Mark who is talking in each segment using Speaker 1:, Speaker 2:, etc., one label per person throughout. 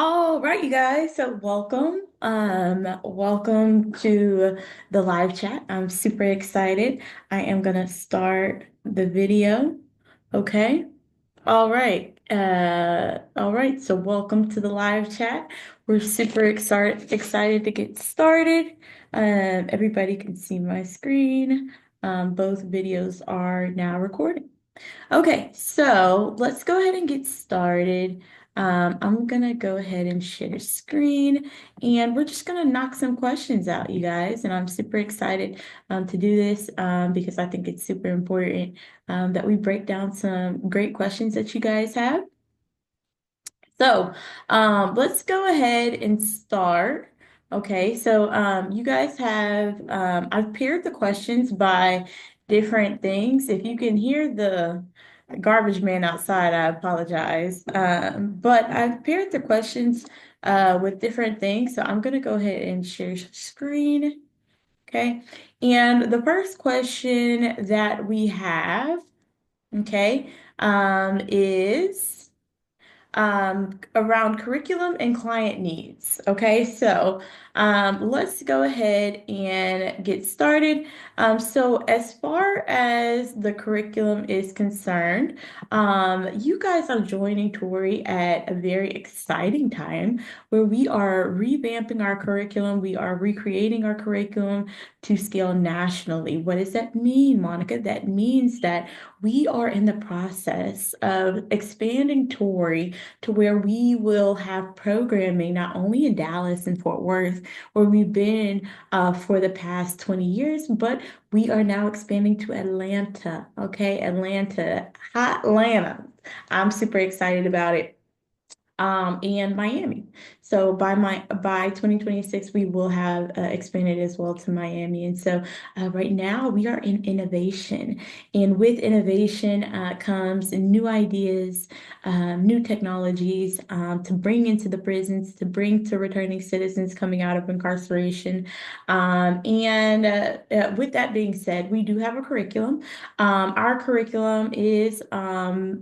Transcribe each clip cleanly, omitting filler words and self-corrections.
Speaker 1: All right, you guys. So welcome. Welcome to the live chat. I'm super excited. I am gonna start the video. Okay. All right. All right. So welcome to the live chat. We're super excited to get started. Everybody can see my screen. Both videos are now recording. Okay, so let's go ahead and get started. I'm gonna go ahead and share screen, and we're just gonna knock some questions out, you guys. And I'm super excited to do this because I think it's super important that we break down some great questions that you guys have. So let's go ahead and start. Okay, so you guys have, I've paired the questions by different things. If you can hear the garbage man outside, I apologize. But I've paired the questions with different things. So I'm going to go ahead and share screen. Okay, and the first question that we have, okay, is around curriculum and client needs. Okay, so let's go ahead and get started. So as far as the curriculum is concerned, you guys are joining Tori at a very exciting time where we are revamping our curriculum. We are recreating our curriculum to scale nationally. What does that mean, Monica? That means that we are in the process of expanding Tori to where we will have programming not only in Dallas and Fort Worth, where we've been for the past 20 years, but we are now expanding to Atlanta. Okay, Atlanta, hot Atlanta. I'm super excited about it and Miami. So by 2026, we will have expanded as well to Miami. And so right now we are in innovation, and with innovation comes new ideas, new technologies to bring into the prisons, to bring to returning citizens coming out of incarceration. With that being said, we do have a curriculum. Our curriculum is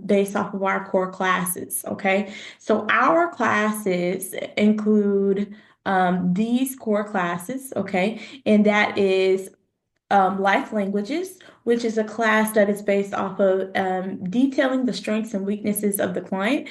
Speaker 1: based off of our core classes. Okay. So our classes include these core classes, okay? And that is Life Languages, which is a class that is based off of detailing the strengths and weaknesses of the client.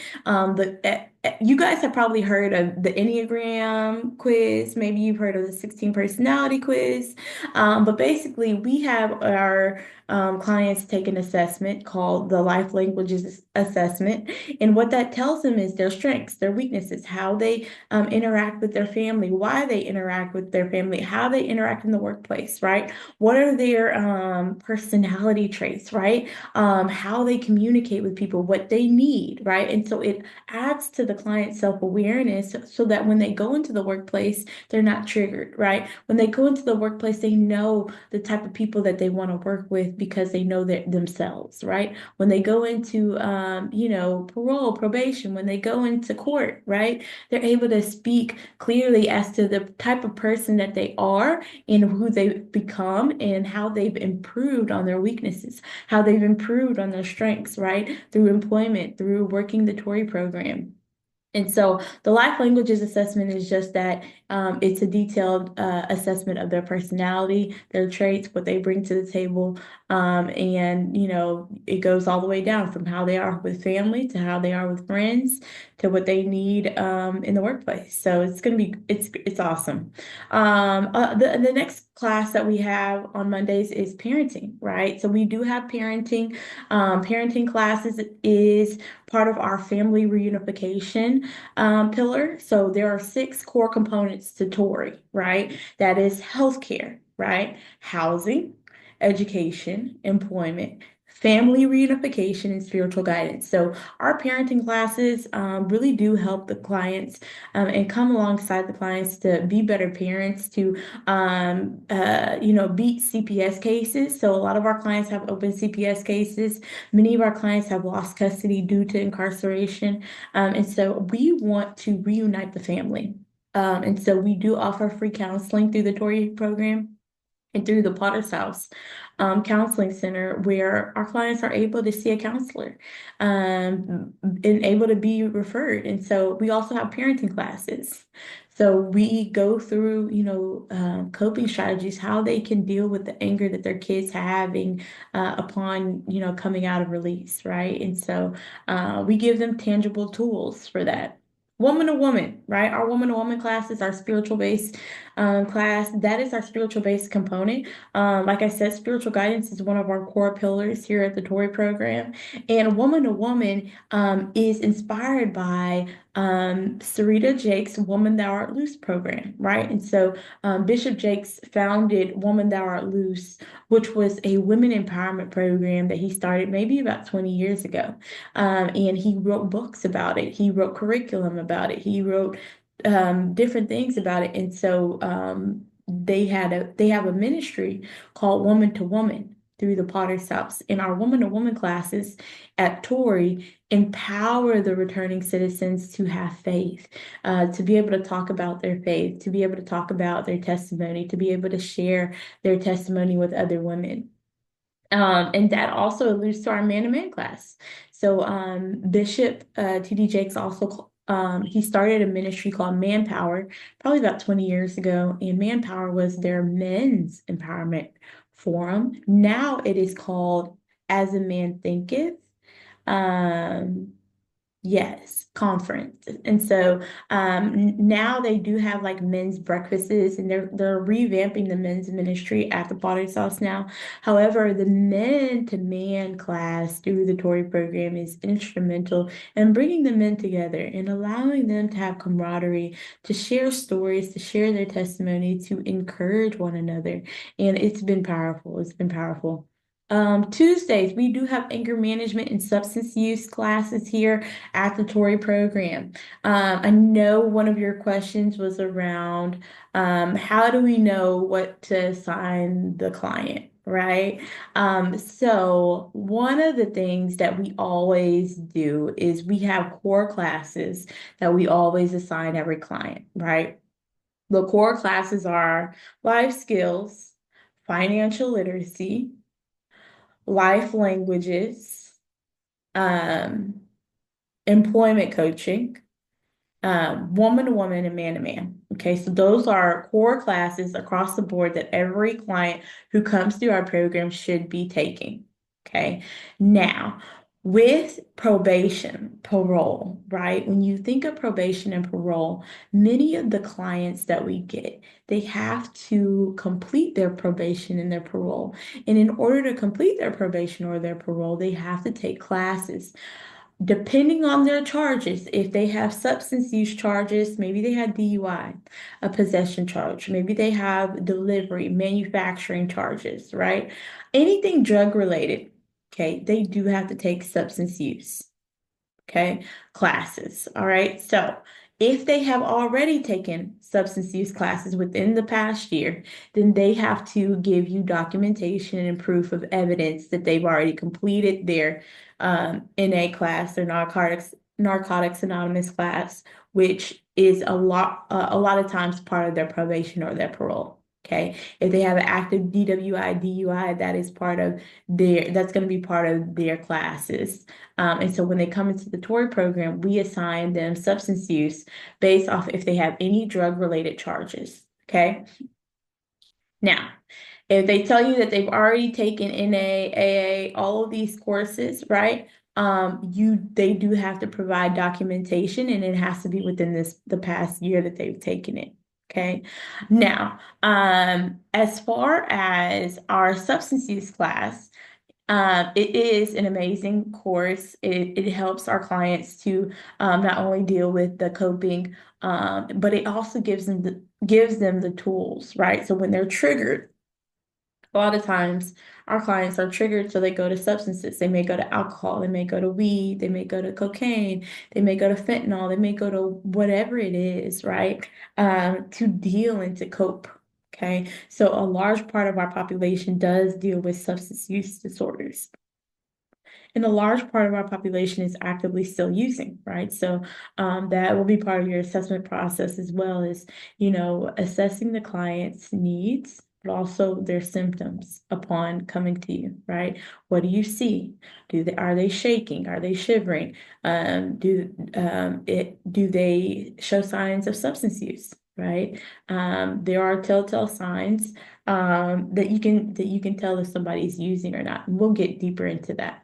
Speaker 1: You guys have probably heard of the Enneagram quiz. Maybe you've heard of the 16 personality quiz. But basically, we have our clients take an assessment called the Life Languages Assessment. And what that tells them is their strengths, their weaknesses, how they interact with their family, why they interact with their family, how they interact in the workplace, right? What are their personality traits, right? How they communicate with people, what they need, right? And so it adds to the client's self-awareness so that when they go into the workplace, they're not triggered, right? When they go into the workplace, they know the type of people that they want to work with because they know that themselves, right? When they go into, parole, probation, when they go into court, right? They're able to speak clearly as to the type of person that they are and who they've become and how they've improved on their weaknesses, how they've improved on their strengths, right? Through employment, through working the Tory program. And so the life languages assessment is just that it's a detailed assessment of their personality, their traits, what they bring to the table. It goes all the way down from how they are with family to how they are with friends to what they need in the workplace. So it's awesome. The next class that we have on Mondays is parenting, right? So we do have parenting. Parenting classes is part of our family reunification pillar. So there are six core components to Tori, right? That is healthcare, right? Housing, education, employment, family reunification, and spiritual guidance. So our parenting classes really do help the clients and come alongside the clients to be better parents, to beat CPS cases. So a lot of our clients have open CPS cases. Many of our clients have lost custody due to incarceration. And so we want to reunite the family. And so we do offer free counseling through the Tori program. and through the Potter's House Counseling Center, where our clients are able to see a counselor and able to be referred. And so we also have parenting classes. So we go through, coping strategies, how they can deal with the anger that their kids having upon, coming out of release, right? And so we give them tangible tools for that. Woman to woman, right? Our woman to woman class is our spiritual based class. That is our spiritual based component. Like I said, spiritual guidance is one of our core pillars here at the Tory program. And woman to woman is inspired by Sarita Jake's Woman Thou Art Loose program, right? And so Bishop Jakes founded Woman Thou Art Loose, which was a women empowerment program that he started maybe about 20 years ago. And he wrote books about it. He wrote curriculum about it. He wrote different things about it. And so they have a ministry called Woman to Woman through the Potter's House. In our Woman to Woman classes at Tory, empower the returning citizens to have faith, to be able to talk about their faith, to be able to talk about their testimony, to be able to share their testimony with other women. And that also alludes to our man to man class. So Bishop T.D. Jakes also he started a ministry called Manpower probably about 20 years ago, and Manpower was their men's empowerment forum. Now it is called As a Man Thinketh. Um, Yes, conference. And so now they do have like men's breakfasts, and they're revamping the men's ministry at the Potter's House now. However, the men to man class through the Tory program is instrumental in bringing the men together and allowing them to have camaraderie, to share stories, to share their testimony, to encourage one another. And it's been powerful. It's been powerful. Tuesdays, we do have anger management and substance use classes here at the Tory program. I know one of your questions was around how do we know what to assign the client, right? So one of the things that we always do is we have core classes that we always assign every client, right? The core classes are life skills, financial literacy, life languages, um, employment coaching, woman to woman, and man to man. Okay, so those are core classes across the board that every client who comes through our program should be taking. Okay, now with probation, parole, right? When you think of probation and parole, many of the clients that we get, they have to complete their probation and their parole. And in order to complete their probation or their parole, they have to take classes depending on their charges. If they have substance use charges, maybe they had DUI, a possession charge, maybe they have delivery, manufacturing charges, right? Anything drug related, okay, they do have to take substance use, okay, classes. All right. So if they have already taken substance use classes within the past year, then they have to give you documentation and proof of evidence that they've already completed their NA class, their Narcotics Anonymous class, which is a lot of times part of their probation or their parole. Okay. If they have an active DWI, DUI, that's going to be part of their classes. And so when they come into the Tory program, we assign them substance use based off if they have any drug-related charges. Okay. Now, if they tell you that they've already taken NA, AA, all of these courses, right? They do have to provide documentation, and it has to be within the past year that they've taken it. Okay. Now, as far as our substance use class, it is an amazing course. It helps our clients to not only deal with the coping, but it also gives them the tools, right? So when they're triggered, a lot of times our clients are triggered, so they go to substances. They may go to alcohol, they may go to weed, they may go to cocaine, they may go to fentanyl, they may go to whatever it is, right? To deal and to cope. Okay, so a large part of our population does deal with substance use disorders. And a large part of our population is actively still using, right? So that will be part of your assessment process as well as, assessing the client's needs, but also their symptoms upon coming to you, right? What do you see? Are they shaking? Are they shivering? Do they show signs of substance use? Right. There are telltale signs that you can tell if somebody's using or not. We'll get deeper into that.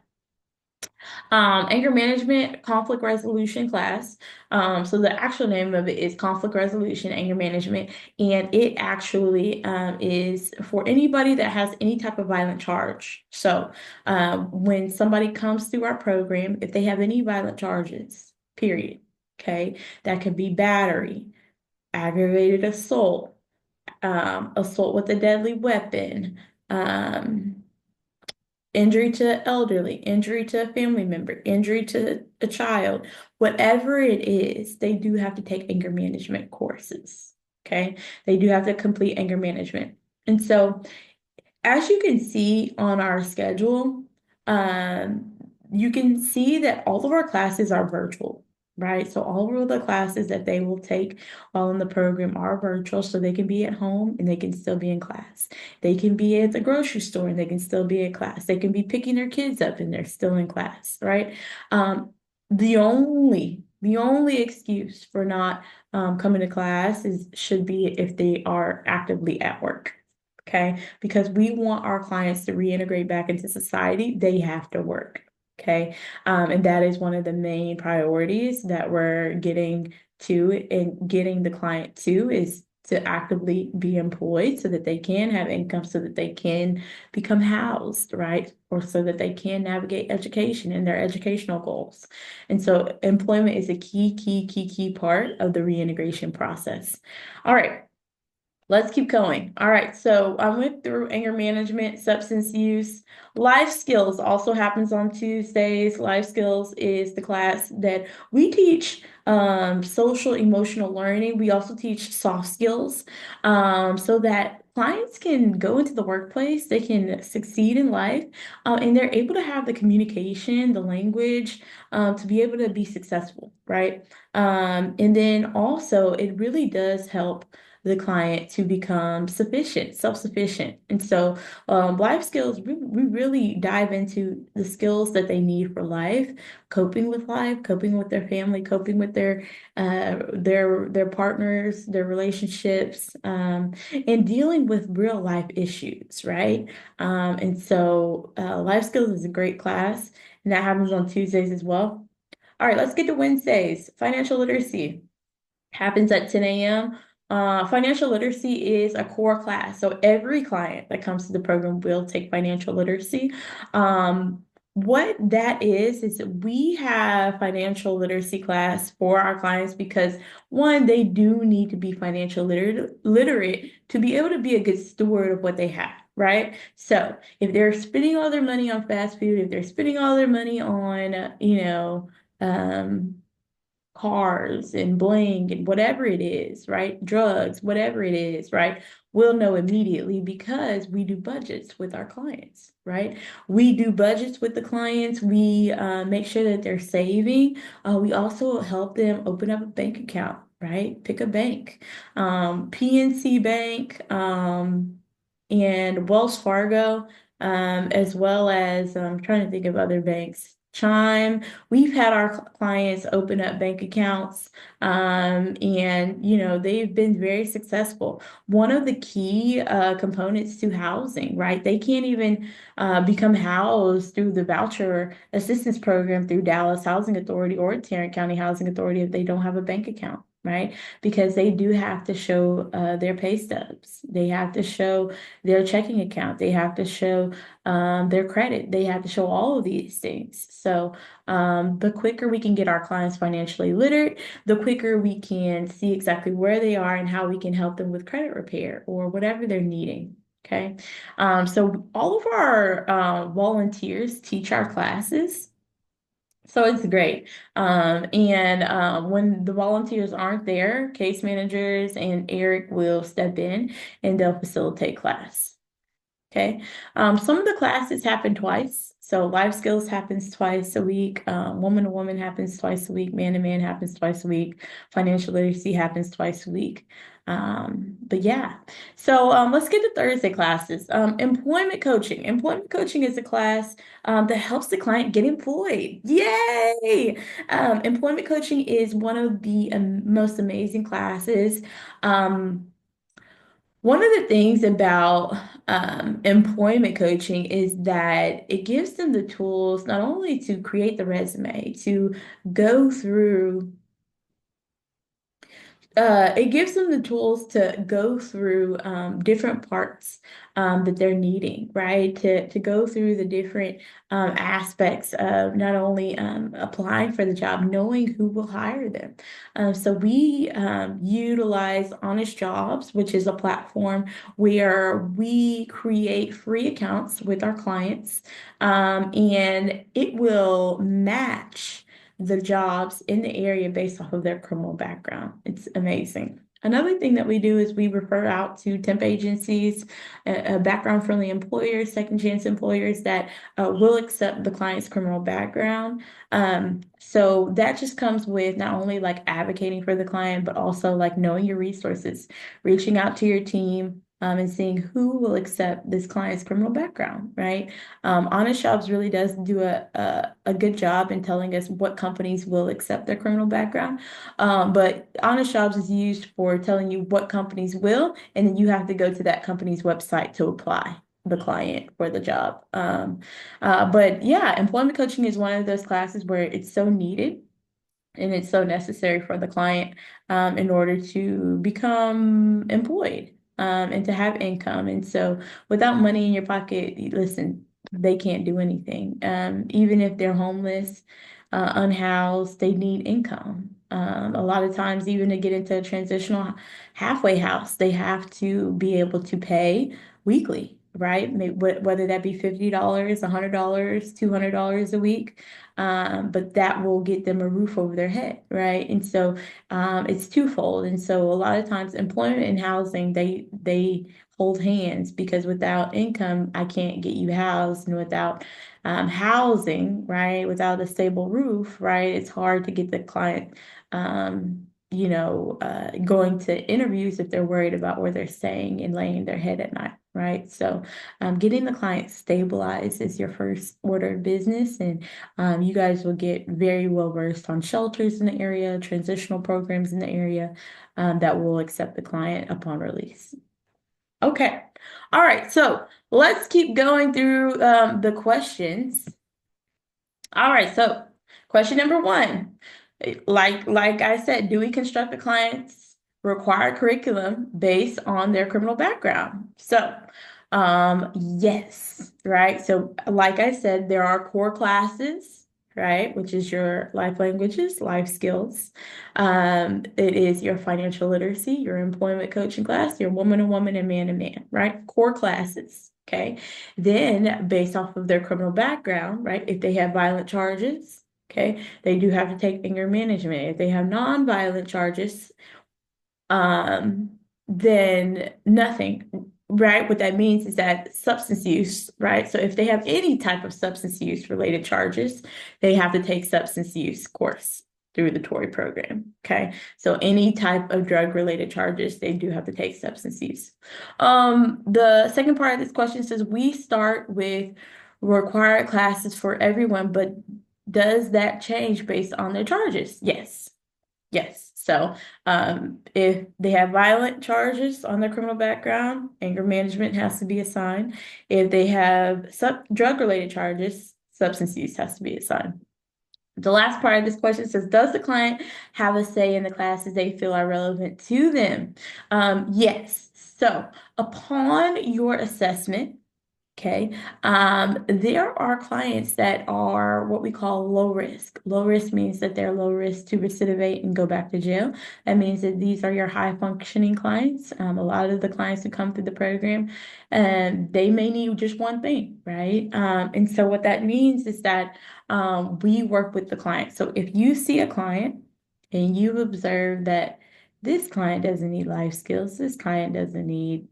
Speaker 1: Anger management, conflict resolution class. So the actual name of it is conflict resolution, anger management, and it actually is for anybody that has any type of violent charge. So when somebody comes through our program, if they have any violent charges, period, okay, that could be battery, aggravated assault, assault with a deadly weapon. Um, Injury to elderly, injury to a family member, injury to a child, whatever it is, they do have to take anger management courses. Okay. They do have to complete anger management. And so, as you can see on our schedule, um, you can see that all of our classes are virtual, right? So all of the classes that they will take while in the program are virtual, so they can be at home and they can still be in class. They can be at the grocery store and they can still be in class. They can be picking their kids up and they're still in class, right? The only excuse for not coming to class should be if they are actively at work. Okay, because we want our clients to reintegrate back into society, they have to work. Okay, and that is one of the main priorities that we're getting to and getting the client to is to actively be employed so that they can have income, so that they can become housed, right? Or so that they can navigate education and their educational goals. And so employment is a key part of the reintegration process. All right. Let's keep going. All right, so I went through anger management, substance use. Life skills also happens on Tuesdays. Life skills is the class that we teach social emotional learning. We also teach soft skills so that clients can go into the workplace, they can succeed in life, and they're able to have the communication, the language to be able to be successful, right? And then also, it really does help the client to become sufficient, self-sufficient. And so life skills, we really dive into the skills that they need for life, coping with their family, coping with their partners, their relationships, and dealing with real life issues, right? And so life skills is a great class, and that happens on Tuesdays as well. All right, let's get to Wednesdays. Financial literacy happens at 10 a.m. Financial literacy is a core class. So every client that comes to the program will take financial literacy. What that is we have financial literacy class for our clients because one, they do need to be financial literate to be able to be a good steward of what they have, right? So if they're spending all their money on fast food, if they're spending all their money on, cars and bling and whatever it is, right? Drugs, whatever it is, right? We'll know immediately because we do budgets with our clients, right? We do budgets with the clients. We make sure that they're saving. We also help them open up a bank account, right? Pick a bank, PNC Bank, and Wells Fargo, as well as I'm trying to think of other banks. Chime. We've had our clients open up bank accounts, and they've been very successful. One of the key components to housing, right? They can't even become housed through the voucher assistance program through Dallas Housing Authority or Tarrant County Housing Authority if they don't have a bank account. Right? Because they do have to show their pay stubs. They have to show their checking account. They have to show their credit. They have to show all of these things. So the quicker we can get our clients financially literate, the quicker we can see exactly where they are and how we can help them with credit repair or whatever they're needing. Okay. So all of our volunteers teach our classes. So it's great. And when the volunteers aren't there, case managers and Eric will step in and they'll facilitate class. Okay. Some of the classes happen twice. So life skills happens twice a week. Woman to woman happens twice a week. Man to man happens twice a week. Financial literacy happens twice a week. But yeah, so let's get to Thursday classes. Employment coaching. Employment coaching is a class that helps the client get employed. Yay! Employment coaching is one of the most amazing classes. Um, One of the things about employment coaching is that it gives them the tools not only to create the resume, to go through it gives them the tools to go through different parts that they're needing, right? To go through the different aspects of not only applying for the job, knowing who will hire them. So we utilize Honest Jobs, which is a platform where we create free accounts with our clients, and it will match the jobs in the area based off of their criminal background. It's amazing. Another thing that we do is we refer out to temp agencies, background-friendly employers, second chance employers that will accept the client's criminal background. So that just comes with not only like advocating for the client, but also like knowing your resources, reaching out to your team, and seeing who will accept this client's criminal background, right? Honest Jobs really does do a good job in telling us what companies will accept their criminal background. But Honest Jobs is used for telling you what companies will, and then you have to go to that company's website to apply the client for the job. But yeah, employment coaching is one of those classes where it's so needed and it's so necessary for the client in order to become employed and to have income. And so without money in your pocket, listen, they can't do anything. Even if they're homeless, unhoused, they need income. A lot of times, even to get into a transitional halfway house, they have to be able to pay weekly, right? Whether that be $50, $100, $200 a week, but that will get them a roof over their head, right? And so it's twofold. And so a lot of times employment and housing, they hold hands because without income, I can't get you housed. And without housing, right, without a stable roof, right, it's hard to get the client going to interviews if they're worried about where they're staying and laying their head at night, right? So, getting the client stabilized is your first order of business, and you guys will get very well versed on shelters in the area, transitional programs in the area that will accept the client upon release. Okay. All right. So let's keep going through the questions. All right. So question number one, like I said, do we construct the client's required curriculum based on their criminal background? So yes, right? So like I said, there are core classes, right? Which is your life languages, life skills. It is your financial literacy, your employment coaching class, your woman to woman and man to man, right? Core classes. Okay. Then based off of their criminal background, right? If they have violent charges, okay, they do have to take anger management. If they have non-violent charges, then nothing, right? What that means is that substance use, right? So if they have any type of substance use related charges, they have to take substance use course through the Tory program. Okay. So any type of drug related charges, they do have to take substance use. The second part of this question says we start with required classes for everyone, but does that change based on their charges? Yes. Yes. So if they have violent charges on their criminal background, anger management has to be assigned. If they have drug-related charges, substance use has to be assigned. The last part of this question says, does the client have a say in the classes they feel are relevant to them? Yes. So upon your assessment, okay. There are clients that are what we call low risk. Low risk means that they're low risk to recidivate and go back to jail. That means that these are your high functioning clients. A lot of the clients who come through the program, they may need just one thing, right? And so what that means is that we work with the client. So if you see a client and you observe that this client doesn't need life skills, this client doesn't need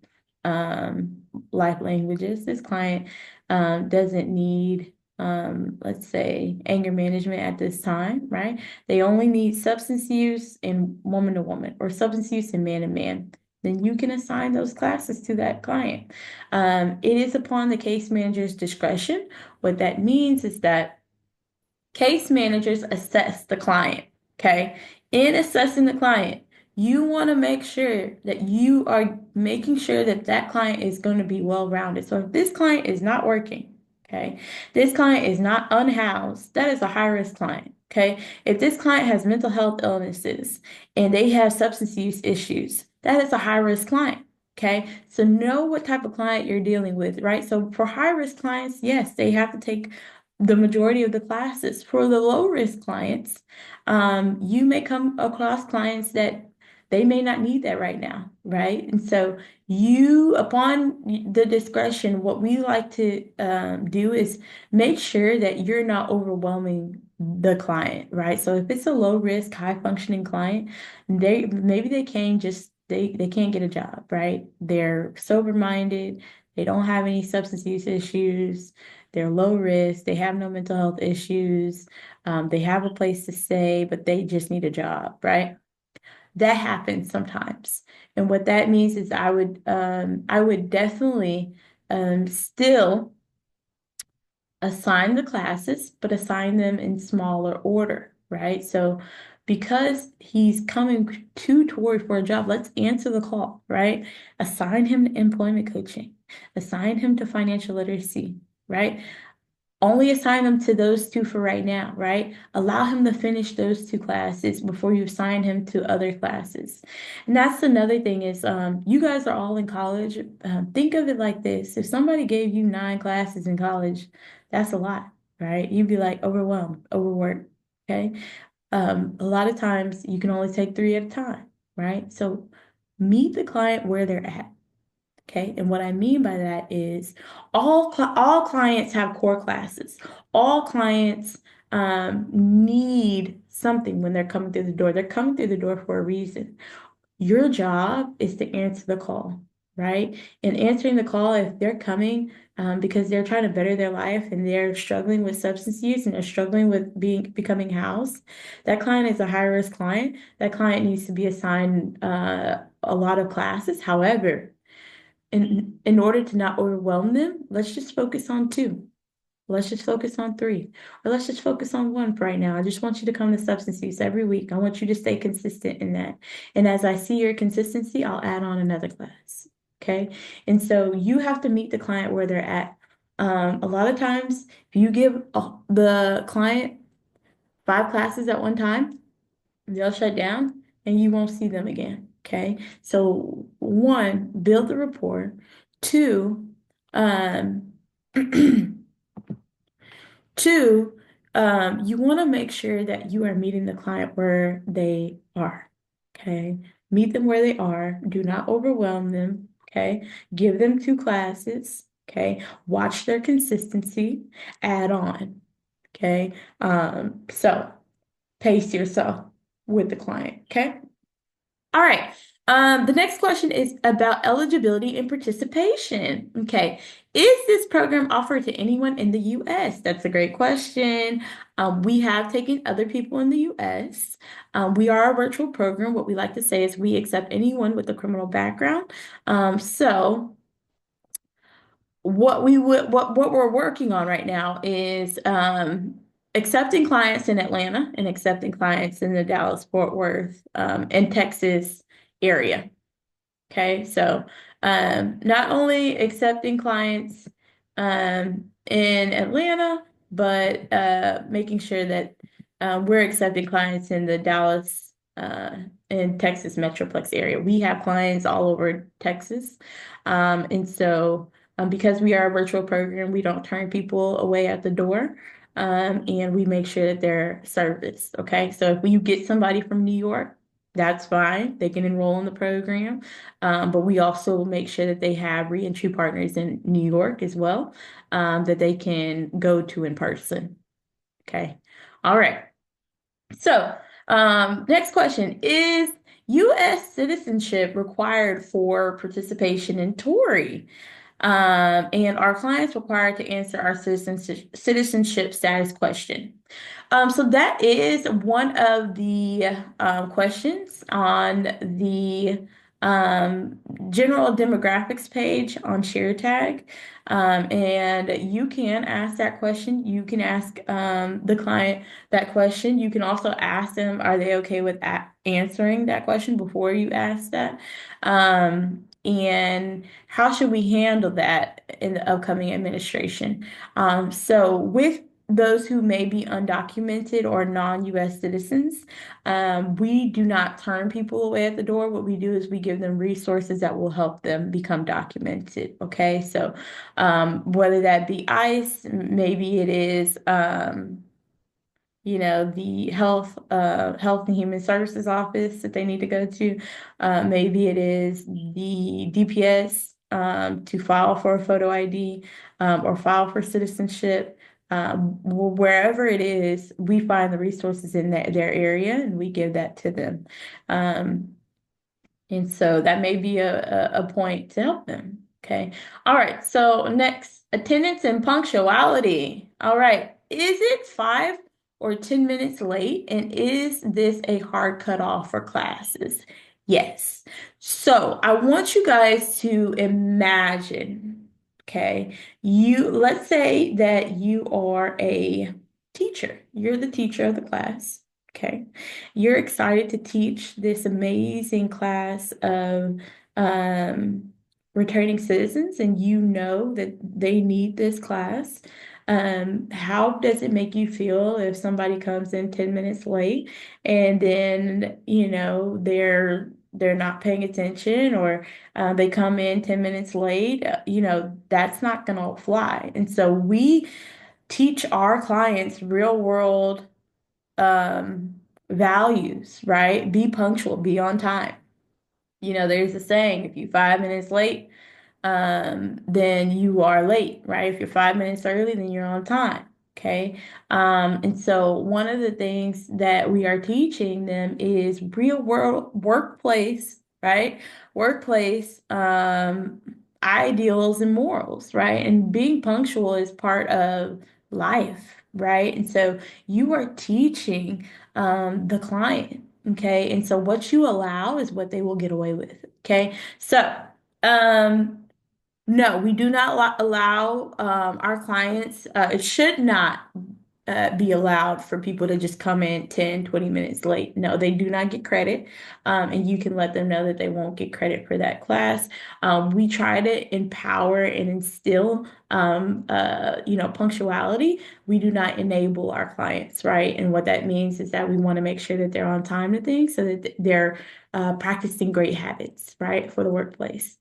Speaker 1: life languages. This client doesn't need let's say anger management at this time, right? They only need substance use and woman to woman or substance use and man to man. Then you can assign those classes to that client. It is upon the case manager's discretion. What that means is that case managers assess the client, okay? In assessing the client, you want to make sure that you are making sure that that client is going to be well-rounded. So if this client is not working, okay, this client is not unhoused, that is a high-risk client, okay? If this client has mental health illnesses and they have substance use issues, that is a high-risk client. Okay, so know what type of client you're dealing with, right? So for high risk clients, yes, they have to take the majority of the classes. For the low risk clients, you may come across clients that they may not need that right now, right? And so you, upon the discretion, what we like to do is make sure that you're not overwhelming the client, right? So if it's a low risk, high functioning client, they maybe they can't just they can't get a job, right? They're sober minded, they don't have any substance use issues, they're low risk, they have no mental health issues, they have a place to stay, but they just need a job, right? That happens sometimes. And what that means is I would definitely still assign the classes, but assign them in smaller order, right? So because he's coming toward for a job, let's answer the call, right? Assign him to employment coaching, assign him to financial literacy, right? Only assign them to those two for right now, right? Allow him to finish those two classes before you assign him to other classes. And that's another thing is you guys are all in college. Think of it like this. If somebody gave you 9 classes in college, that's a lot, right? You'd be like overwhelmed, overworked, okay? A lot of times you can only take 3 at a time, right? So meet the client where they're at. Okay, and what I mean by that is all clients have core classes. All clients need something when they're coming through the door. They're coming through the door for a reason. Your job is to answer the call, right? And answering the call if they're coming because they're trying to better their life and they're struggling with substance use and they're struggling with becoming housed, that client is a high risk client. That client needs to be assigned a lot of classes. However, in order to not overwhelm them, let's just focus on 2. Let's just focus on 3. Or let's just focus on 1 for right now. I just want you to come to substance use every week. I want you to stay consistent in that. And as I see your consistency, I'll add on another class. Okay. And so you have to meet the client where they're at. A lot of times, if you give the client 5 classes at one time, they'll shut down and you won't see them again. Okay. So 1, build the rapport. 2, um, 2, you want to make sure that you are meeting the client where they are. Okay. Meet them where they are. Do not overwhelm them. Okay. Give them 2 classes. Okay. Watch their consistency. Add on. Okay. So pace yourself with the client. Okay. All right. The next question is about eligibility and participation. Okay. Is this program offered to anyone in the US? That's a great question. We have taken other people in the US. We are a virtual program. What we like to say is we accept anyone with a criminal background. So what we're working on right now is accepting clients in Atlanta and accepting clients in the Dallas Fort Worth and Texas area. Okay, so not only accepting clients in Atlanta, but making sure that we're accepting clients in the Dallas and Texas Metroplex area. We have clients all over Texas. And so because we are a virtual program, we don't turn people away at the door. And we make sure that they're serviced. Okay, so if you get somebody from New York, that's fine. They can enroll in the program. But we also make sure that they have reentry partners in New York as well, that they can go to in person. Okay. All right. So, next question is U.S. citizenship required for participation in Tory? And our clients required to answer our citizenship status question. So that is one of the questions on the um, general demographics page on ShareTag. And you can ask that question. You can ask the client that question. You can also ask them, are they okay with answering that question before you ask that? And how should we handle that in the upcoming administration? So with those who may be undocumented or non-US citizens, we do not turn people away at the door. What we do is we give them resources that will help them become documented. Okay, so whether that be ICE, maybe it is the health and human services office that they need to go to. Maybe it is the DPS to file for a photo ID or file for citizenship. Wherever it is, we find the resources in their area and we give that to them. Um, and so that may be a point to help them. Okay. All right. So next, attendance and punctuality. All right. Is it 5 or 10 minutes late? And is this a hard cutoff for classes? Yes. So I want you guys to imagine, okay, let's say that you are a teacher. You're the teacher of the class. Okay. You're excited to teach this amazing class of um, returning citizens, and you know that they need this class. How does it make you feel if somebody comes in 10 minutes late and then, they're not paying attention or they come in 10 minutes late? That's not going to fly. And so we teach our clients real world um, values, right? Be punctual, be on time. There's a saying, if you're 5 minutes late, then you are late, right? If you're 5 minutes early, then you're on time. Okay. And so one of the things that we are teaching them is real world workplace, right? Workplace, ideals and morals, right? And being punctual is part of life, right? And so you are teaching the client, okay? And so what you allow is what they will get away with, okay? So, um, no, we do not allow our clients, it should not be allowed for people to just come in 10, 20 minutes late. No, they do not get credit. And you can let them know that they won't get credit for that class. We try to empower and instill, punctuality. We do not enable our clients, right? And what that means is that we want to make sure that they're on time to things so that they're practicing great habits, right, for the workplace.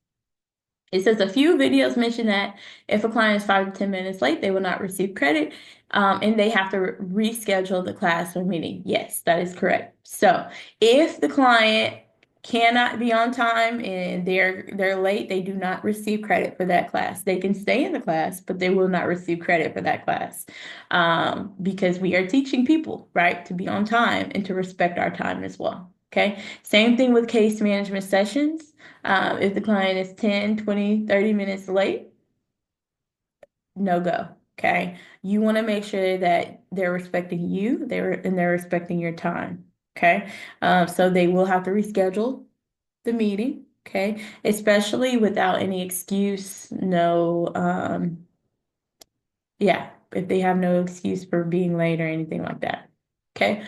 Speaker 1: It says a few videos mention that if a client is 5 to 10 minutes late, they will not receive credit, and they have to reschedule the class or meeting. Yes, that is correct. So if the client cannot be on time and they're late, they do not receive credit for that class. They can stay in the class, but they will not receive credit for that class, because we are teaching people, right, to be on time and to respect our time as well. Okay. Same thing with case management sessions. If the client is 10, 20, 30 minutes late, no go. Okay. You want to make sure that they're respecting you, they're respecting your time. Okay. So they will have to reschedule the meeting. Okay. Especially without any excuse, no, yeah, if they have no excuse for being late or anything like that. Okay.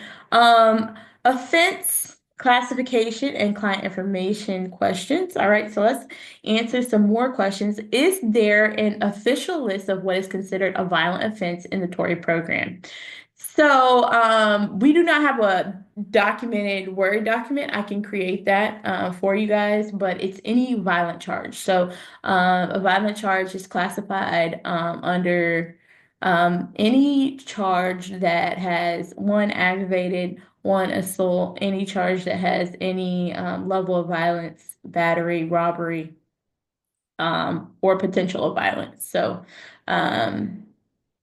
Speaker 1: Offense classification and client information questions. All right, so let's answer some more questions. Is there an official list of what is considered a violent offense in the Tory program? So we do not have a documented Word document. I can create that for you guys, but it's any violent charge. So a violent charge is classified under any charge that has one aggravated, one assault, any charge that has any level of violence, battery, robbery, or potential of violence. So,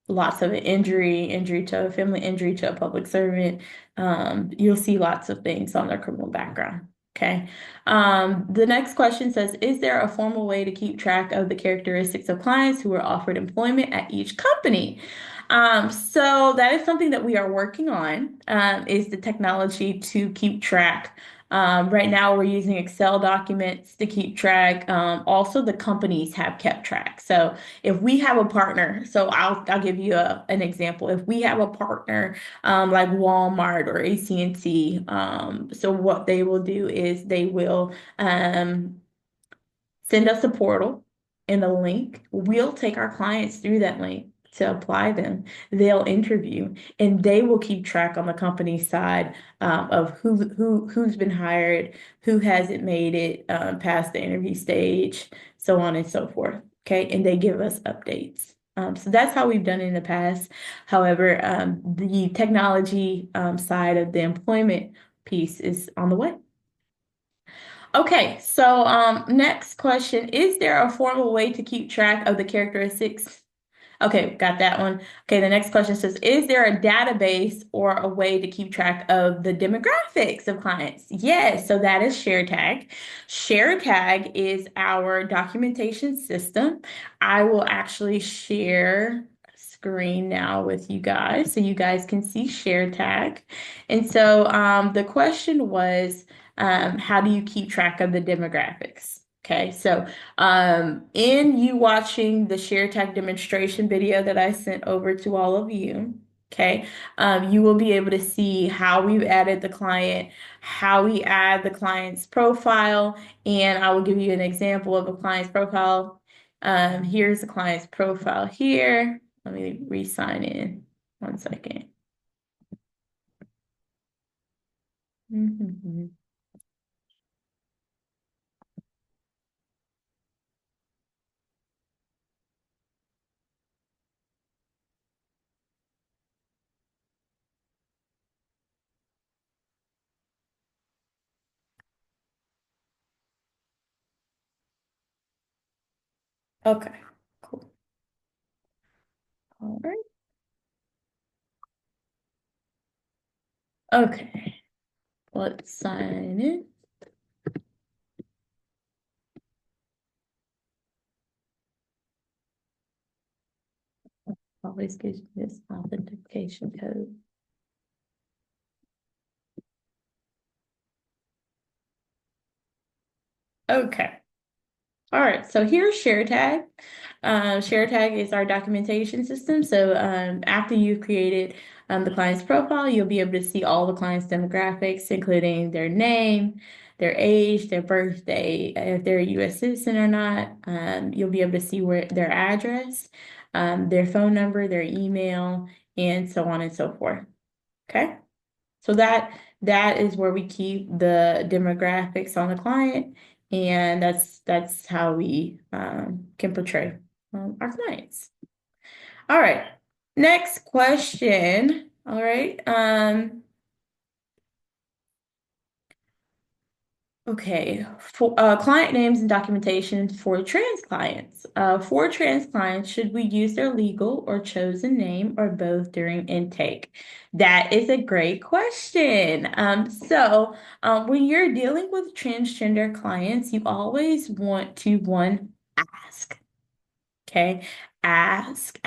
Speaker 1: lots of injury to a family, injury to a public servant. You'll see lots of things on their criminal background. Okay. The next question says, is there a formal way to keep track of the characteristics of clients who are offered employment at each company? So that is something that we are working on, is the technology to keep track. Right now, we're using Excel documents to keep track. Also, the companies have kept track. So if we have a partner, so I'll give you an example. If we have a partner like Walmart or AT&T. So what they will do is they will send us a portal and a link. We'll take our clients through that link to apply them. They'll interview, and they will keep track on the company side of who's been hired, who hasn't made it past the interview stage, so on and so forth. Okay, and they give us updates. So that's how we've done it in the past. However, the technology side of the employment piece is on the way. Okay, so next question. Is there a formal way to keep track of the characteristics? Okay, got that one. Okay, the next question says, is there a database or a way to keep track of the demographics of clients? Yes, so that is ShareTag. ShareTag is our documentation system. I will actually share screen now with you guys so you guys can see ShareTag. And so the question was, how do you keep track of the demographics? Okay, so in you watching the ShareTag demonstration video that I sent over to all of you, okay, you will be able to see how we've added the client, how we add the client's profile, and I will give you an example of a client's profile. Here's the client's profile here. Let me re-sign in 1 second. Mhm. Okay, cool. All right. Okay, let's sign in. Always gives you this authentication code. Okay. All right. So here's ShareTag. ShareTag is our documentation system. So after you've created the client's profile, you'll be able to see all the client's demographics, including their name, their age, their birthday, if they're a U.S. citizen or not. You'll be able to see where their address, their phone number, their email, and so on and so forth. Okay. So that is where we keep the demographics on the client, and that's how we can portray our clients. All right. Next question. All right. Okay, for client names and documentation for trans clients. For trans clients, should we use their legal or chosen name or both during intake? That is a great question. When you're dealing with transgender clients, you always want to one ask. Okay, ask.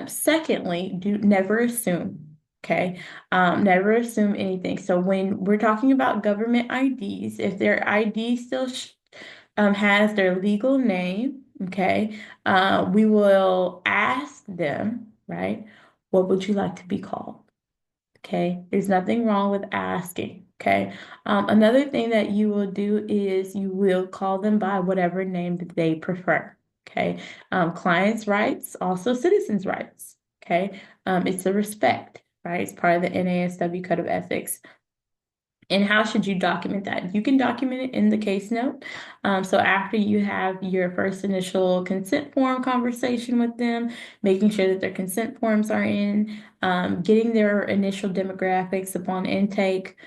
Speaker 1: Secondly, do never assume. Okay, never assume anything. So when we're talking about government IDs, if their ID still has their legal name, okay, we will ask them, right? What would you like to be called? Okay, there's nothing wrong with asking. Okay, another thing that you will do is you will call them by whatever name that they prefer. Okay, clients' rights, also citizens' rights. Okay, it's a respect, right? It's part of the NASW Code of Ethics. And how should you document that? You can document it in the case note. So after you have your first initial consent form conversation with them, making sure that their consent forms are in, getting their initial demographics upon intake,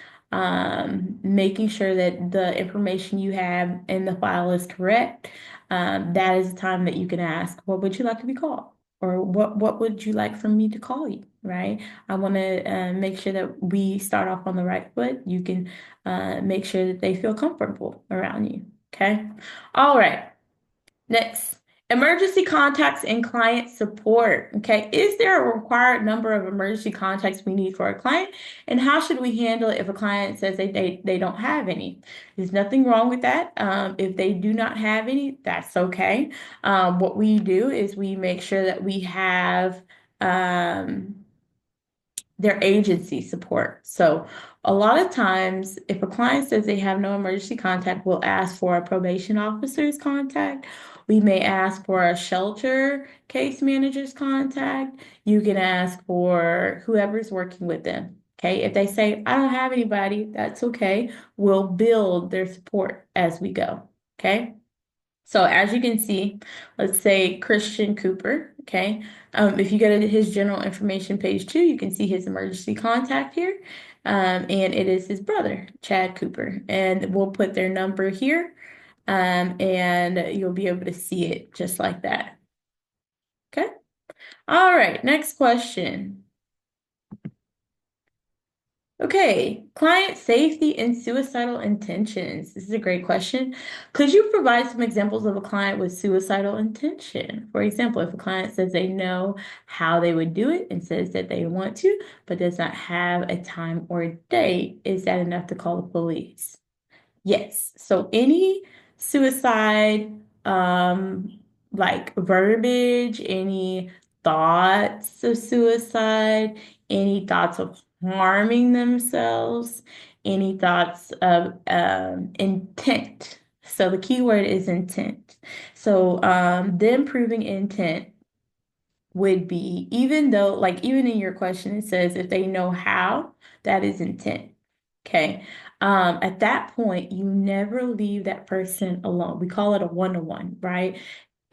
Speaker 1: making sure that the information you have in the file is correct. That is the time that you can ask, what would you like to be called? or what would you like for me to call you, right? I want to make sure that we start off on the right foot. You can make sure that they feel comfortable around you. Okay. All right. Next, emergency contacts and client support. Okay, is there a required number of emergency contacts we need for a client? And how should we handle it if a client says they don't have any? There's nothing wrong with that. If they do not have any, that's okay. What we do is we make sure that we have their agency support. So a lot of times, if a client says they have no emergency contact, we'll ask for a probation officer's contact. We may ask for a shelter case manager's contact. You can ask for whoever's working with them. Okay, if they say, I don't have anybody, that's okay. We'll build their support as we go. Okay. So as you can see, let's say Christian Cooper, okay? If you go to his general information page too, you can see his emergency contact here. And it is his brother, Chad Cooper. And we'll put their number here, and you'll be able to see it just like that. Okay? All right, next question. Okay, client safety and suicidal intentions. This is a great question. Could you provide some examples of a client with suicidal intention? For example, if a client says they know how they would do it and says that they want to, but does not have a time or date, is that enough to call the police? Yes. So any suicide, like verbiage, any thoughts of suicide, any thoughts of harming themselves, any thoughts of intent. So the key word is intent. So them proving intent would be, even though, like, even in your question, it says if they know how, that is intent. Okay. At that point, you never leave that person alone. We call it a one-to-one, right?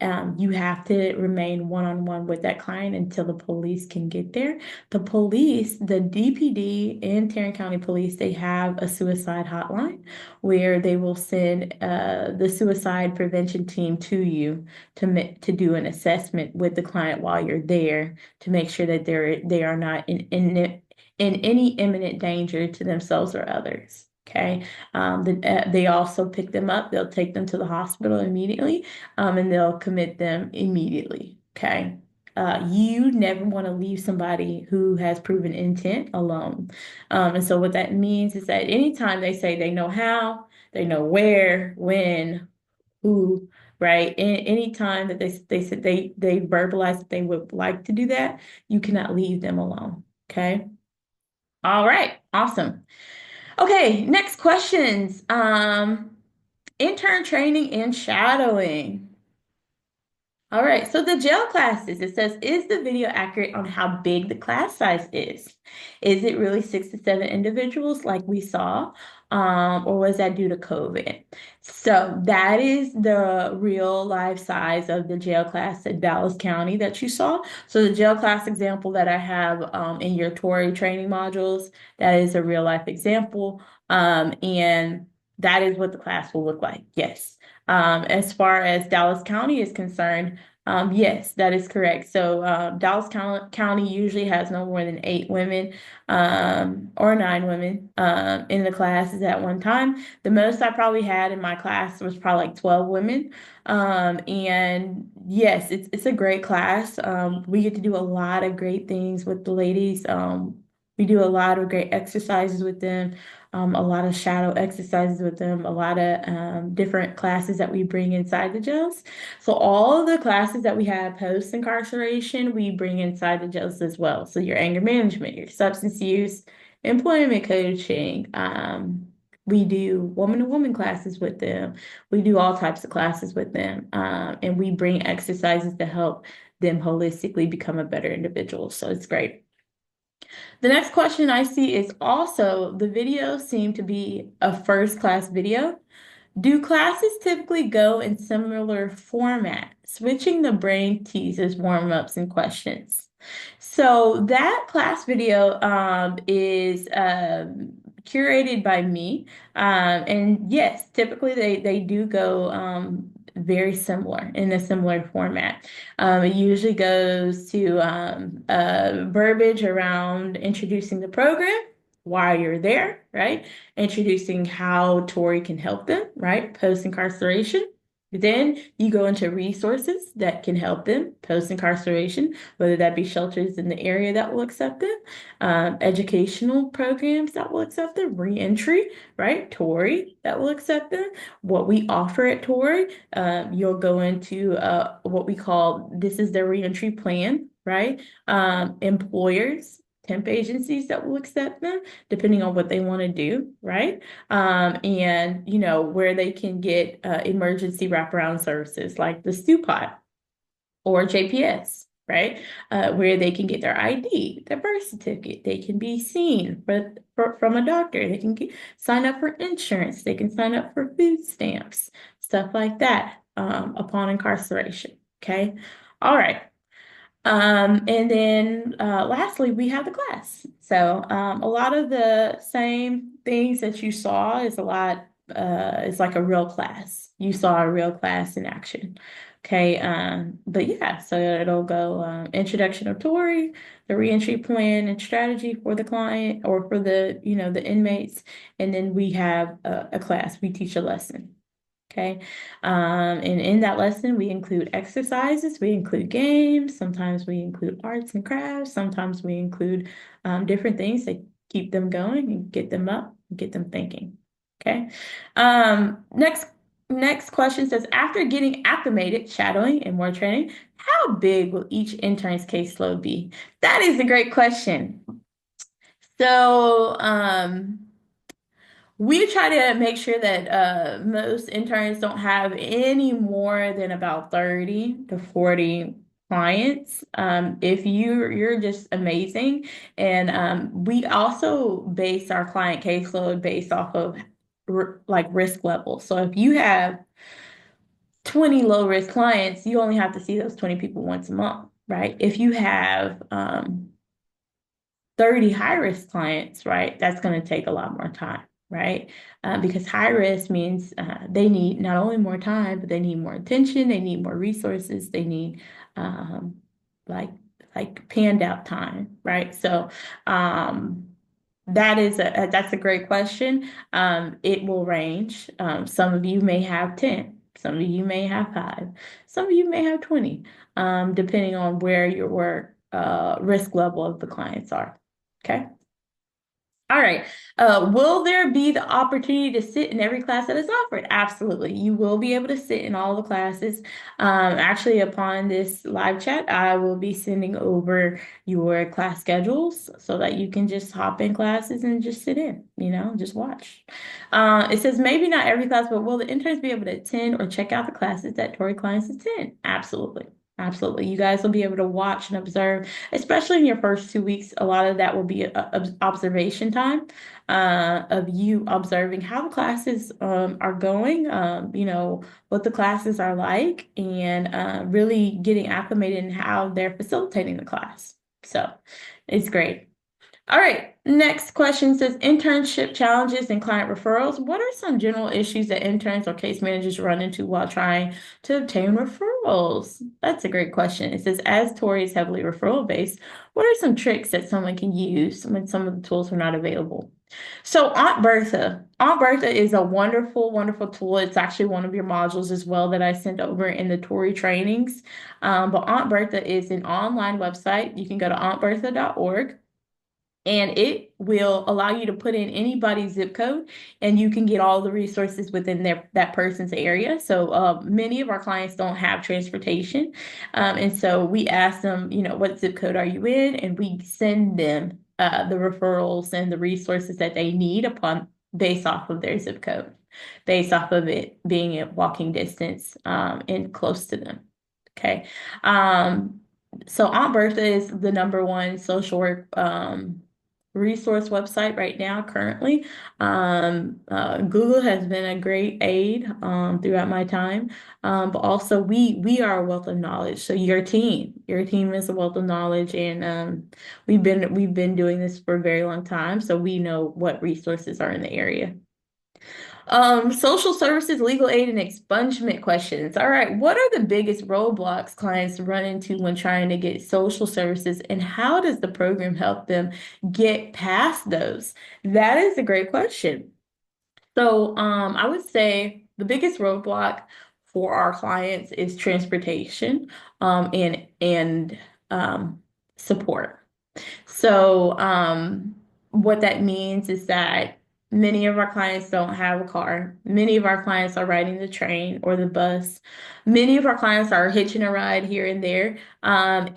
Speaker 1: You have to remain one-on-one with that client until the police can get there. The police, the DPD and Tarrant County Police, they have a suicide hotline where they will send the suicide prevention team to you to do an assessment with the client while you're there to make sure that they are not in any imminent danger to themselves or others. Okay. They also pick them up. They'll take them to the hospital immediately, and they'll commit them immediately. Okay. You never want to leave somebody who has proven intent alone. And so what that means is that anytime they say they know how, they know where, when, who, right? Anytime that they said they verbalize that they would like to do that, you cannot leave them alone. Okay. All right. Awesome. Okay, next questions. Intern training and shadowing. All right, so the jail classes, it says, is the video accurate on how big the class size is? Is it really 6 to 7 individuals like we saw? Or was that due to COVID? So that is the real life size of the jail class at Dallas County that you saw. So the jail class example that I have in your Tory training modules, that is a real life example. And that is what the class will look like. Yes. As far as Dallas County is concerned, yes, that is correct. So Dallas County usually has no more than 8 women or 9 women in the classes at one time. The most I probably had in my class was probably like 12 women. And yes, it's a great class. We get to do a lot of great things with the ladies. We do a lot of great exercises with them, a lot of shadow exercises with them, a lot of different classes that we bring inside the jails. So all of the classes that we have post incarceration, we bring inside the jails as well. So your anger management, your substance use, employment coaching. We do woman-to-woman classes with them. We do all types of classes with them. And we bring exercises to help them holistically become a better individual. So it's great. The next question I see is also the videos seem to be a first class video. Do classes typically go in similar format? Switching the brain teases warm-ups and questions. So that class video is curated by me. And yes, typically they do go very similar in a similar format. It usually goes to verbiage around introducing the program, why you're there, right? Introducing how Tori can help them, right? Post-incarceration. Then you go into resources that can help them post-incarceration, whether that be shelters in the area that will accept them, educational programs that will accept them, reentry, right? Tori that will accept them. What we offer at Tori, you'll go into what we call this is their reentry plan, right? Employers, temp agencies that will accept them, depending on what they want to do, right? And where they can get emergency wraparound services like the StuPod or JPS, right? Where they can get their ID, their birth certificate. They can be seen from a doctor. They can sign up for insurance. They can sign up for food stamps, stuff like that upon incarceration. Okay. All right. And then lastly, we have the class. So a lot of the same things that you saw is like a real class. You saw a real class in action. Okay, but yeah, so it'll go introduction of Tori, the reentry plan and strategy for the client or for the inmates, and then we have a class. We teach a lesson. Okay. And in that lesson, we include exercises, we include games, sometimes we include arts and crafts, sometimes we include different things that keep them going and get them up, and get them thinking. Okay. Next question says, after getting acclimated, shadowing, and more training, how big will each intern's caseload be? That is a great question. So, we try to make sure that most interns don't have any more than about 30 to 40 clients. If you're just amazing. And we also base our client caseload based off of like risk level. So if you have 20 low risk clients, you only have to see those 20 people once a month, right? If you have 30 high risk clients, right, that's going to take a lot more time, right? Because high risk means they need not only more time, but they need more attention, they need more resources, they need um, like panned out time, right? So that's a great question. It will range. Some of you may have 10, some of you may have 5, some of you may have 20, depending on where your work risk level of the clients are. Okay. All right. Will there be the opportunity to sit in every class that is offered? Absolutely. You will be able to sit in all the classes. Actually, upon this live chat, I will be sending over your class schedules so that you can just hop in classes and just sit in, just watch. It says maybe not every class, but will the interns be able to attend or check out the classes that Tori clients attend? Absolutely. Absolutely. You guys will be able to watch and observe, especially in your first 2 weeks. A lot of that will be observation time of you observing how the classes are going, what the classes are like, and really getting acclimated in how they're facilitating the class. So it's great. All right, next question says internship challenges and client referrals. What are some general issues that interns or case managers run into while trying to obtain referrals? That's a great question. It says, as Tori is heavily referral based, what are some tricks that someone can use when some of the tools are not available? So Aunt Bertha. Aunt Bertha is a wonderful, wonderful tool. It's actually one of your modules as well that I sent over in the Tori trainings. But Aunt Bertha is an online website. You can go to auntbertha.org and it will allow you to put in anybody's zip code and you can get all the resources within that person's area. So many of our clients don't have transportation. And so we ask them, what zip code are you in? And we send them the referrals and the resources that they need based off of their zip code, based off of it being at walking distance and close to them. Okay. So Aunt Bertha is the number one social work resource website right now currently. Google has been a great aid throughout my time. But also we are a wealth of knowledge. So your team is a wealth of knowledge, and we've been doing this for a very long time, so we know what resources are in the area. Social services, legal aid, and expungement questions. All right, what are the biggest roadblocks clients run into when trying to get social services, and how does the program help them get past those? That is a great question. So, I would say the biggest roadblock for our clients is transportation, and um, support. So, what that means is that many of our clients don't have a car. Many of our clients are riding the train or the bus. Many of our clients are hitching a ride here and there, and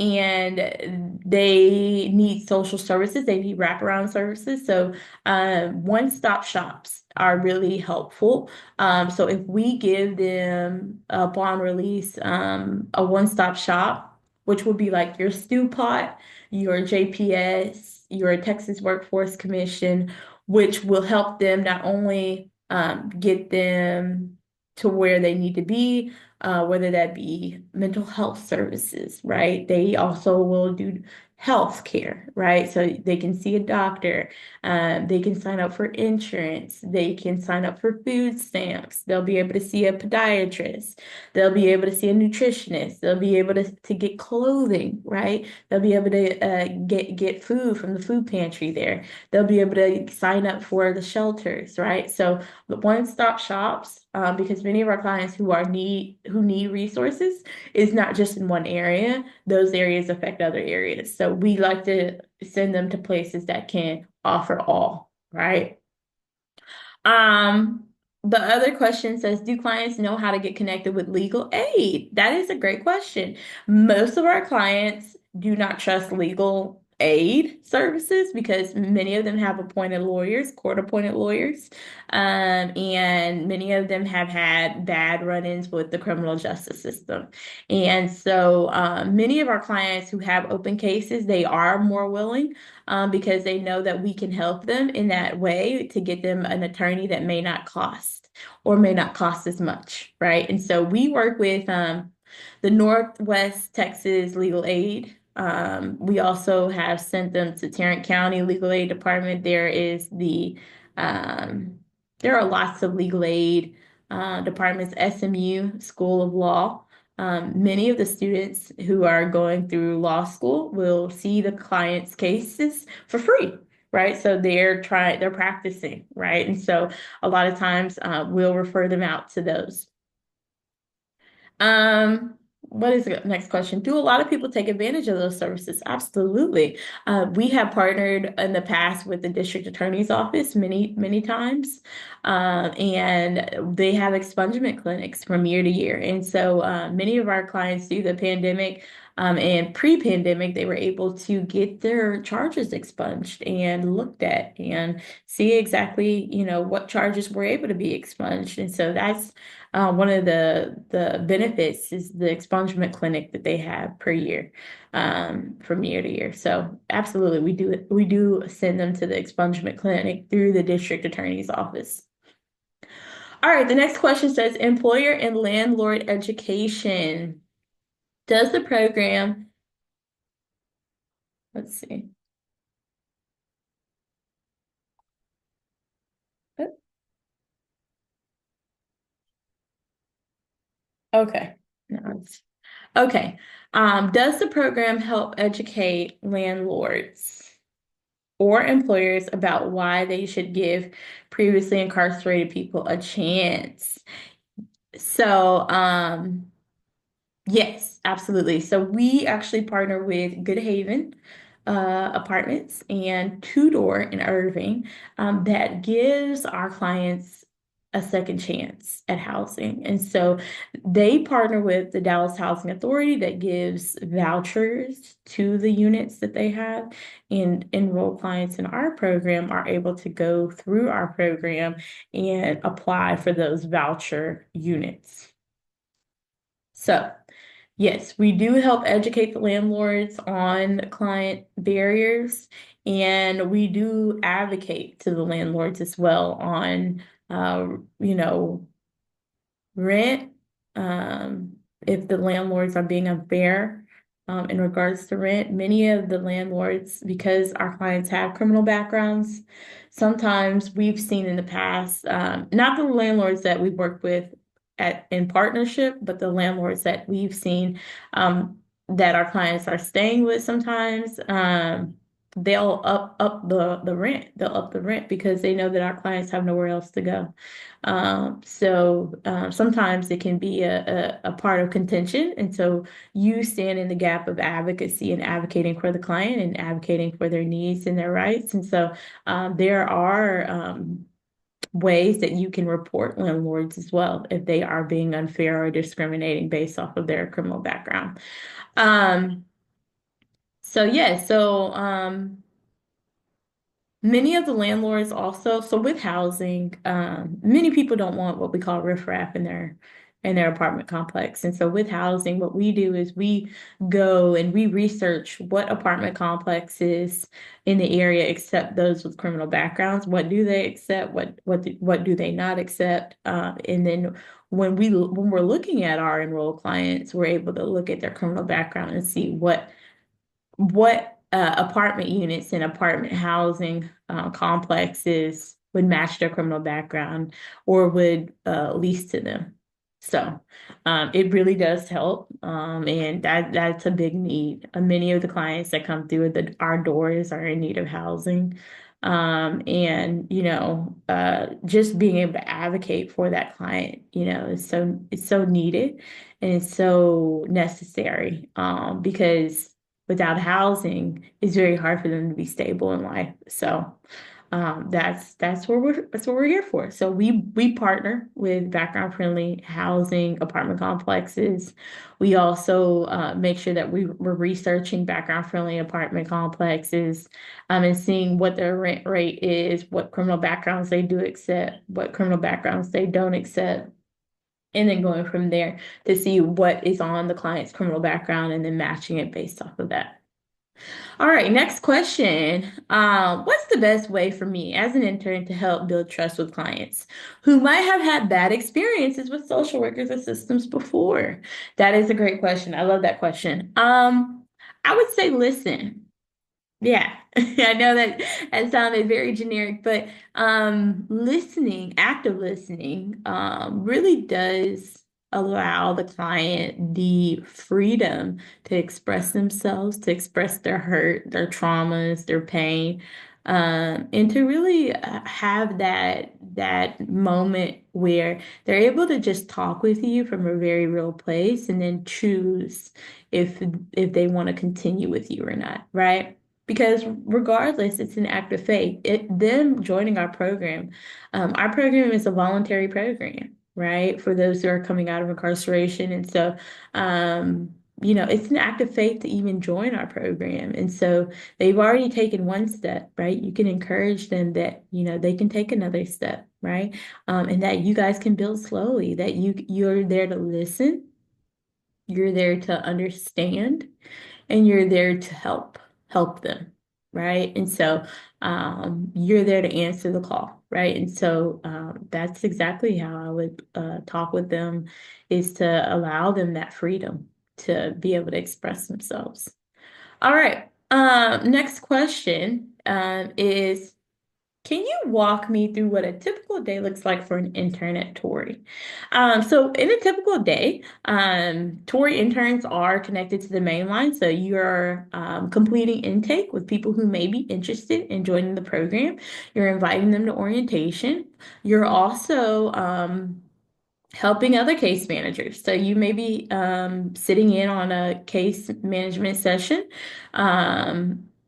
Speaker 1: they need social services. They need wraparound services. So, one-stop shops are really helpful. So, if we give them upon release a one-stop shop, which would be like your stew pot, your JPS, your Texas Workforce Commission, which will help them not only get them to where they need to be, whether that be mental health services, right? They also will do health care, right? So they can see a doctor, they can sign up for insurance, they can sign up for food stamps, they'll be able to see a podiatrist, they'll be able to see a nutritionist, they'll be able to get clothing, right? They'll be able to get food from the food pantry there. They'll be able to sign up for the shelters, right? So the one-stop shops, because many of our clients who need resources is not just in one area. Those areas affect other areas. So we like to send them to places that can offer all, right? Um, the other question says, do clients know how to get connected with legal aid? That is a great question. Most of our clients do not trust legal aid services because many of them have appointed lawyers, court-appointed lawyers, and many of them have had bad run-ins with the criminal justice system. And so, many of our clients who have open cases, they are more willing because they know that we can help them in that way to get them an attorney that may not cost or may not cost as much, right? And so we work with the Northwest Texas Legal Aid. We also have sent them to Tarrant County Legal Aid Department. Um, there are lots of legal aid departments, SMU School of Law. Many of the students who are going through law school will see the client's cases for free, right? So they're practicing, right? And so a lot of times we'll refer them out to those. What is the next question? Do a lot of people take advantage of those services? Absolutely. We have partnered in the past with the district attorney's office many, many times, and they have expungement clinics from year to year. And so many of our clients through the pandemic and pre-pandemic, they were able to get their charges expunged and looked at and see exactly, what charges were able to be expunged. And so that's one of the benefits is the expungement clinic that they have per year, from year to year. So absolutely, we do send them to the expungement clinic through the district attorney's office. All right, the next question says employer and landlord education. Does the program, let's see. Okay. No, okay. Does the program help educate landlords or employers about why they should give previously incarcerated people a chance? So, yes, absolutely. So we actually partner with Good Haven Apartments and Two Door in Irving, that gives our clients a second chance at housing. And so they partner with the Dallas Housing Authority that gives vouchers to the units that they have, and enrolled clients in our program are able to go through our program and apply for those voucher units. So, yes, we do help educate the landlords on client barriers, and we do advocate to the landlords as well on, you know, rent, if the landlords are being unfair, in regards to rent. Many of the landlords, because our clients have criminal backgrounds, sometimes we've seen in the past, not the landlords that we've worked with in partnership, but the landlords that we've seen that our clients are staying with sometimes. They'll up the rent. They'll up the rent because they know that our clients have nowhere else to go. Sometimes it can be a part of contention. And so you stand in the gap of advocacy and advocating for the client and advocating for their needs and their rights. And so there are ways that you can report landlords as well if they are being unfair or discriminating based off of their criminal background. Um, so yeah, so many of the landlords also, so with housing, many people don't want what we call riffraff in their apartment complex. And so with housing, what we do is we go and we research what apartment complexes in the area accept those with criminal backgrounds. What do they accept? What do they not accept? And then when we're looking at our enrolled clients, we're able to look at their criminal background and see what apartment units and apartment housing complexes would match their criminal background or would lease to them. So it really does help, and that's a big need. Many of the clients that come through our doors are in need of housing, and just being able to advocate for that client, it's so needed and it's so necessary, because without housing, it's very hard for them to be stable in life. So that's what we're here for. So we partner with background friendly housing apartment complexes. We also make sure that we're researching background friendly apartment complexes, and seeing what their rent rate is, what criminal backgrounds they do accept, what criminal backgrounds they don't accept. And then going from there to see what is on the client's criminal background and then matching it based off of that. All right, next question. What's the best way for me as an intern to help build trust with clients who might have had bad experiences with social workers or systems before? That is a great question. I love that question. I would say listen. Yeah, I know that that sounded very generic, but listening, active listening, really does allow the client the freedom to express themselves, to express their hurt, their traumas, their pain, and to really have that moment where they're able to just talk with you from a very real place and then choose if if they want to continue with you or not, right? Because regardless, it's an act of faith. Them joining our program is a voluntary program, right? For those who are coming out of incarceration. And so, it's an act of faith to even join our program. And so they've already taken one step, right? You can encourage them that, they can take another step, right? And that you guys can build slowly, that you're there to listen, you're there to understand, and you're there to help them, right? And so you're there to answer the call, right? And so that's exactly how I would talk with them, is to allow them that freedom to be able to express themselves. All right. Next question is, can you walk me through what a typical day looks like for an intern at Torrey? So in a typical day, Torrey interns are connected to the main line. So you're completing intake with people who may be interested in joining the program. You're inviting them to orientation. You're also helping other case managers. So you may be sitting in on a case management session,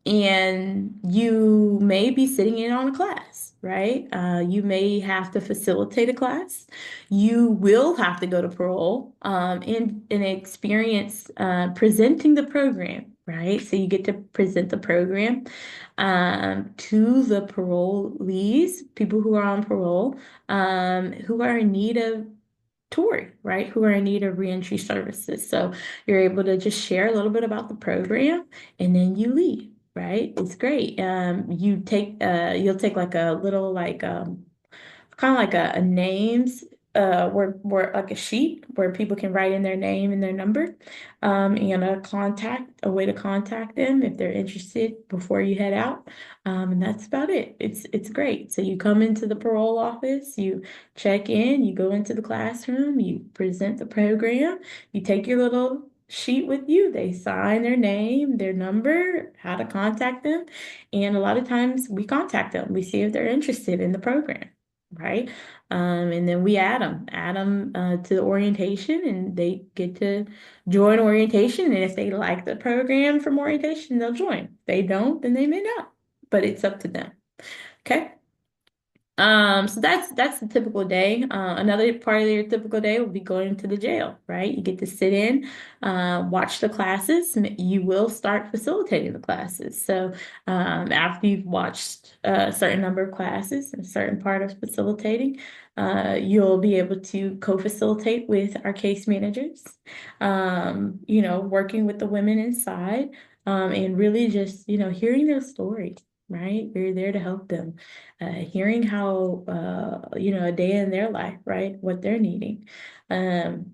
Speaker 1: and you may be sitting in on a class, right? You may have to facilitate a class. You will have to go to parole and experience presenting the program. Right. So you get to present the program to the parolees, people who are on parole, who are in need of Torrey, right, who are in need of reentry services. So you're able to just share a little bit about the program and then you leave, right? It's great. You'll take like a little like kind of like a names we're like a sheet where people can write in their name and their number, and a way to contact them if they're interested before you head out. And that's about it. It's great. So you come into the parole office, you check in, you go into the classroom, you present the program, you take your little sheet with you. They sign their name, their number, how to contact them, and a lot of times we contact them. We see if they're interested in the program, right? And then we add them to the orientation, and they get to join orientation. And if they like the program from orientation, they'll join. If they don't, then they may not. But it's up to them. Okay. So that's the typical day. Another part of your typical day will be going to the jail, right? You get to sit in, watch the classes. You will start facilitating the classes. So after you've watched a certain number of classes and a certain part of facilitating, you'll be able to co-facilitate with our case managers. Working with the women inside, and really just hearing their story. Right? You're there to help them, hearing how a day in their life, right? What they're needing.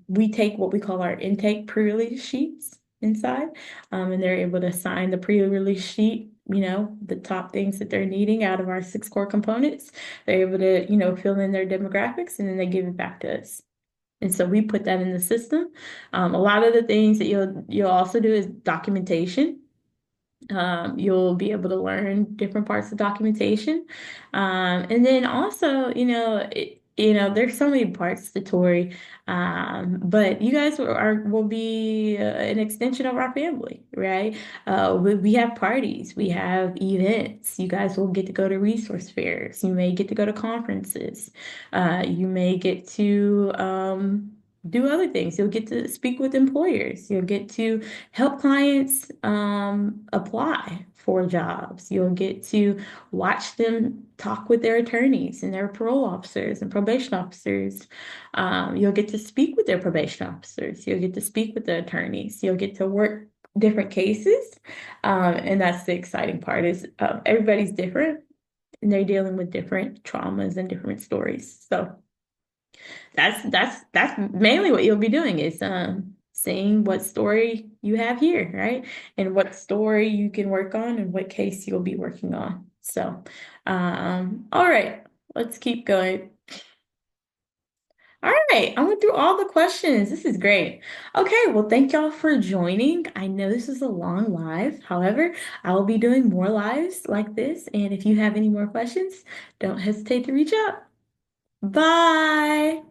Speaker 1: We take what we call our intake pre-release sheets inside, and they're able to sign the pre-release sheet, the top things that they're needing out of our 6 core components. They're able to, fill in their demographics, and then they give it back to us. And so we put that in the system. A lot of the things that you'll also do is documentation. You'll be able to learn different parts of documentation. And then also, there's so many parts to Tori, but you guys will be an extension of our family, right? We have parties, we have events. You guys will get to go to resource fairs. You may get to go to conferences. You may get to do other things. You'll get to speak with employers. You'll get to help clients apply for jobs. You'll get to watch them talk with their attorneys and their parole officers and probation officers. You'll get to speak with their probation officers. You'll get to speak with the attorneys. You'll get to work different cases. And that's the exciting part is everybody's different and they're dealing with different traumas and different stories. So that's mainly what you'll be doing is seeing what story you have here, right? And what story you can work on and what case you'll be working on. So, all right, let's keep going. All right, I went through all the questions. This is great. Okay, well, thank y'all for joining. I know this is a long live. However, I will be doing more lives like this. And if you have any more questions, don't hesitate to reach out. Bye.